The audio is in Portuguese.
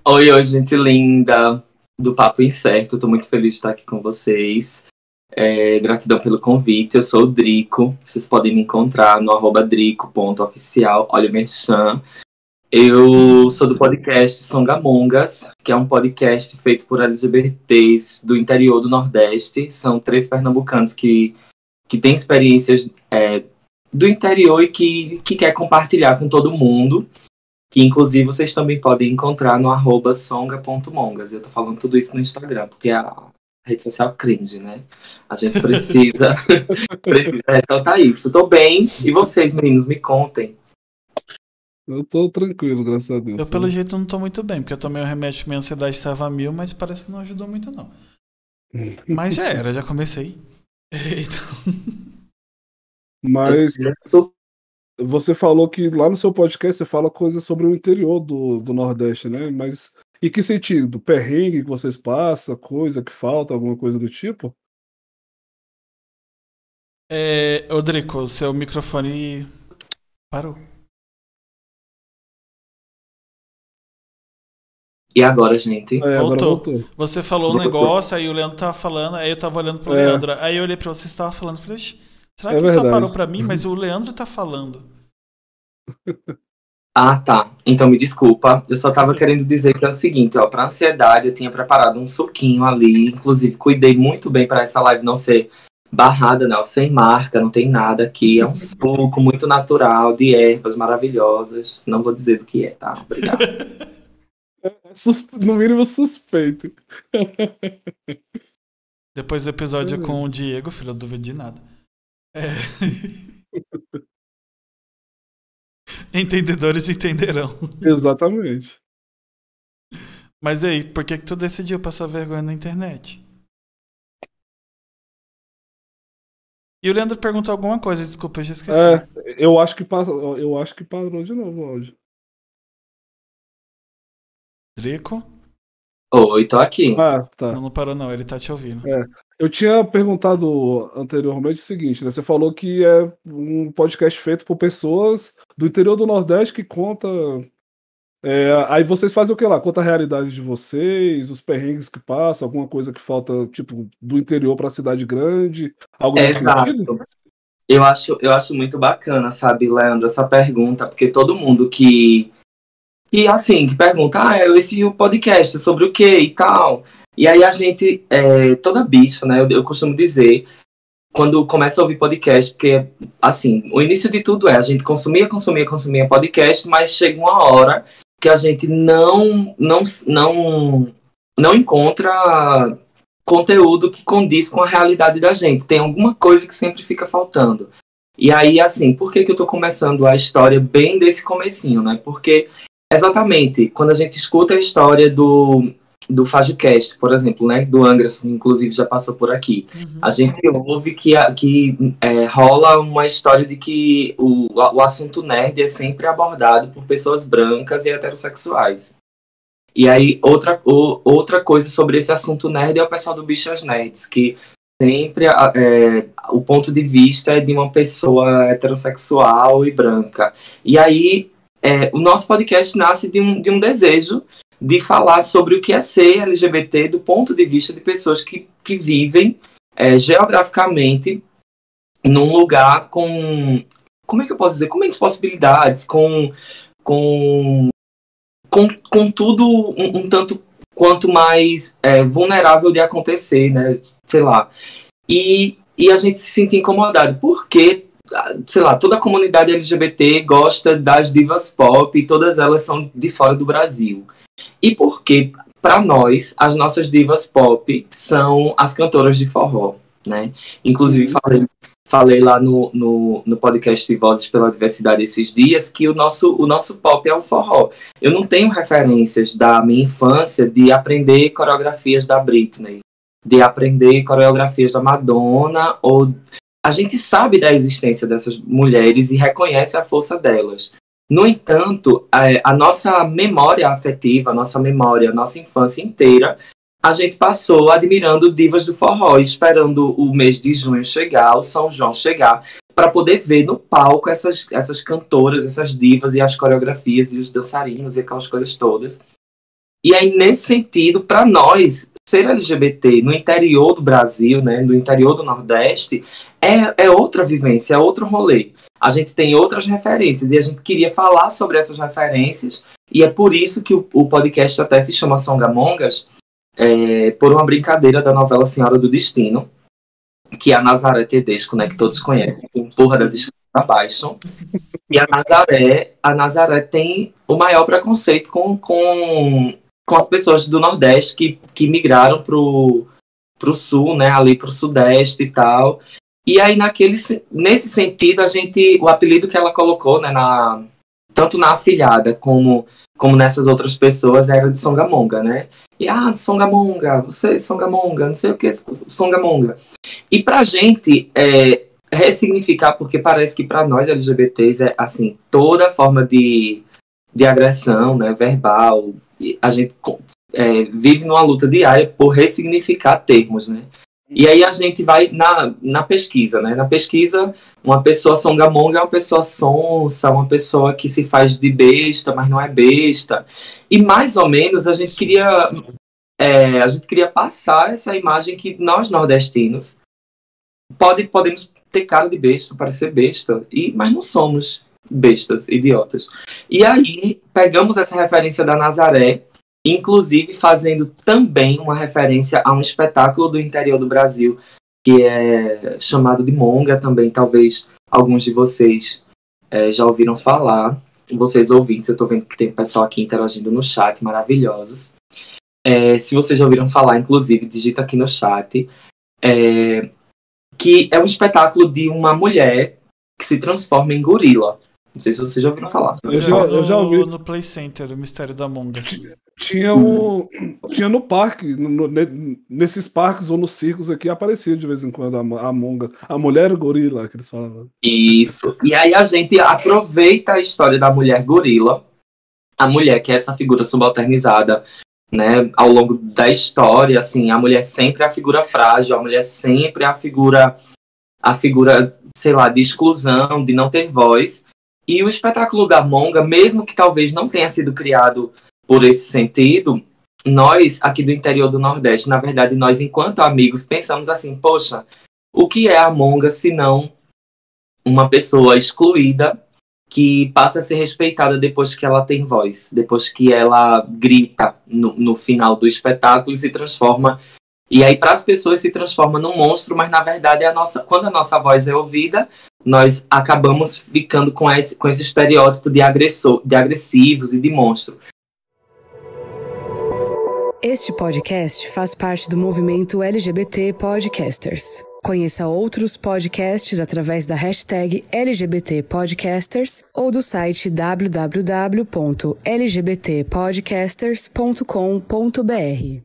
Oi, gente linda do Papo Incerto. Tô muito feliz de estar aqui com vocês. Gratidão pelo convite. Eu sou o Drico. Vocês podem me encontrar no @drico.oficial. Olha o merchan. Eu sou do podcast Songamongas, que é um podcast feito por LGBTs do interior do Nordeste. São 3 pernambucanos que têm experiências do interior e que quer compartilhar com todo mundo. Que inclusive vocês também podem encontrar no @songa.mongas. Eu tô falando tudo isso no Instagram, porque é a rede social cringe, né? A gente precisa ressaltar isso. Tô bem. E vocês, meninos, me contem. Eu tô tranquilo, graças a Deus. Eu, pelo jeito, não tô muito bem, porque eu tomei o remédio que minha ansiedade estava a 1000, mas parece que não ajudou muito, não. Mas já era, já comecei. Mas você falou que lá no seu podcast você fala coisas sobre o interior do Nordeste, né? Mas em que sentido? Perrengue que vocês passam, coisa que falta, alguma coisa do tipo? Rodrigo, seu microfone parou. E agora, gente? Agora voltou. Você falou um negócio, aí o Leandro tava falando, aí eu tava olhando pro Leandro. Aí eu olhei pra você e tava falando, falei, será que só parou pra mim? Mas o Leandro tá falando. Ah, tá. Então me desculpa. Eu só tava querendo dizer que é o seguinte, ó, pra ansiedade eu tinha preparado um suquinho ali, inclusive cuidei muito bem pra essa live não ser barrada, não, sem marca, não tem nada aqui. É um suco muito natural, de ervas maravilhosas. Não vou dizer do que é, tá? Obrigado. No mínimo suspeito. Depois do episódio com o Diego, filho, eu duvido de nada. Entendedores entenderão. Exatamente. Mas aí, por que tu decidiu passar vergonha na internet? E o Leandro perguntou alguma coisa, desculpa, eu já esqueci. Eu acho que parou de novo o áudio. Drico? Oi, tô aqui. Ah, tá. Não parou não, ele tá te ouvindo. Eu tinha perguntado anteriormente o seguinte, né? Você falou que é um podcast feito por pessoas do interior do Nordeste que conta... aí vocês fazem o que lá? Conta a realidade de vocês, os perrengues que passam, alguma coisa que falta, tipo, do interior pra cidade grande, algo nesse sentido? Eu acho muito bacana, sabe, Leandro, essa pergunta, porque todo mundo que pergunta, esse podcast é sobre o quê e tal. E aí a gente, toda bicha, né, eu costumo dizer, quando começa a ouvir podcast, porque, assim, o início de tudo a gente consumia podcast, mas chega uma hora que a gente não encontra conteúdo que condiz com a realidade da gente. Tem alguma coisa que sempre fica faltando. E aí, assim, por que eu tô começando a história bem desse comecinho, né? Porque, exatamente, quando a gente escuta a história do FagiCast, por exemplo, né? Do Anderson, inclusive, já passou por aqui. A gente ouve que rola uma história de que o assunto nerd é sempre abordado por pessoas brancas e heterossexuais. E aí, outra coisa sobre esse assunto nerd é o pessoal do Bichas Nerds, que sempre o ponto de vista é de uma pessoa heterossexual e branca. E aí, o nosso podcast nasce de um desejo de falar sobre o que é ser LGBT do ponto de vista de pessoas que vivem geograficamente num lugar com... Como é que eu posso dizer? Com menos possibilidades, com tudo um tanto quanto mais vulnerável de acontecer, né? Sei lá. E a gente se sente incomodado, porque, sei lá, toda a comunidade LGBT gosta das divas pop e todas elas são de fora do Brasil. E porque, para nós, as nossas divas pop são as cantoras de forró, né? Inclusive, falei lá no podcast Vozes pela Diversidade esses dias que o nosso pop é o forró. Eu não tenho referências da minha infância de aprender coreografias da Britney, de aprender coreografias da Madonna, ou a gente sabe da existência dessas mulheres e reconhece a força delas. No entanto, a nossa memória afetiva, a nossa infância inteira, a gente passou admirando divas do forró, esperando o mês de junho chegar, o São João chegar, para poder ver no palco essas cantoras, essas divas e as coreografias e os dançarinos e aquelas coisas todas. E aí, nesse sentido, para nós, ser LGBT no interior do Brasil, né, no interior do Nordeste, é outra vivência, é outro rolê. A gente tem outras referências e a gente queria falar sobre essas referências, e é por isso que o podcast até se chama Songamongas, por uma brincadeira da novela Senhora do Destino, que é a Nazaré Tedesco, né, que todos conhecem, que empurra das escadas abaixo. E a Nazaré tem o maior preconceito com as pessoas do Nordeste que migraram pro Sul, né, ali pro Sudeste e tal. E aí, nesse sentido, o apelido que ela colocou, né, tanto na afilhada como nessas outras pessoas, era de Songamonga, né? E, Songamonga, você, Songamonga, não sei o que, Songamonga. E pra gente, ressignificar, porque parece que para nós LGBTs é, assim, toda forma de agressão, né, verbal, a gente vive numa luta diária por ressignificar termos, né? E aí a gente vai na pesquisa, né? Na pesquisa, uma pessoa songamonga é uma pessoa sonsa, uma pessoa que se faz de besta, mas não é besta. E mais ou menos a gente queria passar essa imagem que nós nordestinos podemos ter cara de besta, parecer besta, mas não somos bestas, idiotas. E aí pegamos essa referência da Nazaré, inclusive fazendo também uma referência a um espetáculo do interior do Brasil, que é chamado de Monga também. Talvez alguns de vocês já ouviram falar. Vocês ouvintes, eu estou vendo que tem pessoal aqui interagindo no chat, maravilhosos. Se vocês já ouviram falar, inclusive, digita aqui no chat. Que é um espetáculo de uma mulher que se transforma em gorila. Não sei se vocês já ouviram falar. Eu já ouvi. No Play Center, o Mistério da Monga. Tinha no parque, nesses parques ou nos circos aqui, aparecia de vez em quando a Monga, a mulher gorila, que eles falavam. Isso. E aí a gente aproveita a história da mulher gorila, a mulher que é essa figura subalternizada, né, ao longo da história, assim, a mulher sempre é a figura frágil, a mulher sempre é a figura, sei lá, de exclusão, de não ter voz. E o espetáculo da Monga, mesmo que talvez não tenha sido criado por esse sentido, nós, aqui do interior do Nordeste, na verdade, nós, enquanto amigos, pensamos assim, poxa, o que é a Monga se não uma pessoa excluída que passa a ser respeitada depois que ela tem voz, depois que ela grita no final do espetáculo e se transforma. E aí, para as pessoas, se transforma num monstro, mas na verdade, quando a nossa voz é ouvida, nós acabamos ficando com esse estereótipo de agressivos e de monstro. Este podcast faz parte do movimento LGBT Podcasters. Conheça outros podcasts através da hashtag LGBT Podcasters ou do site www.lgbtpodcasters.com.br.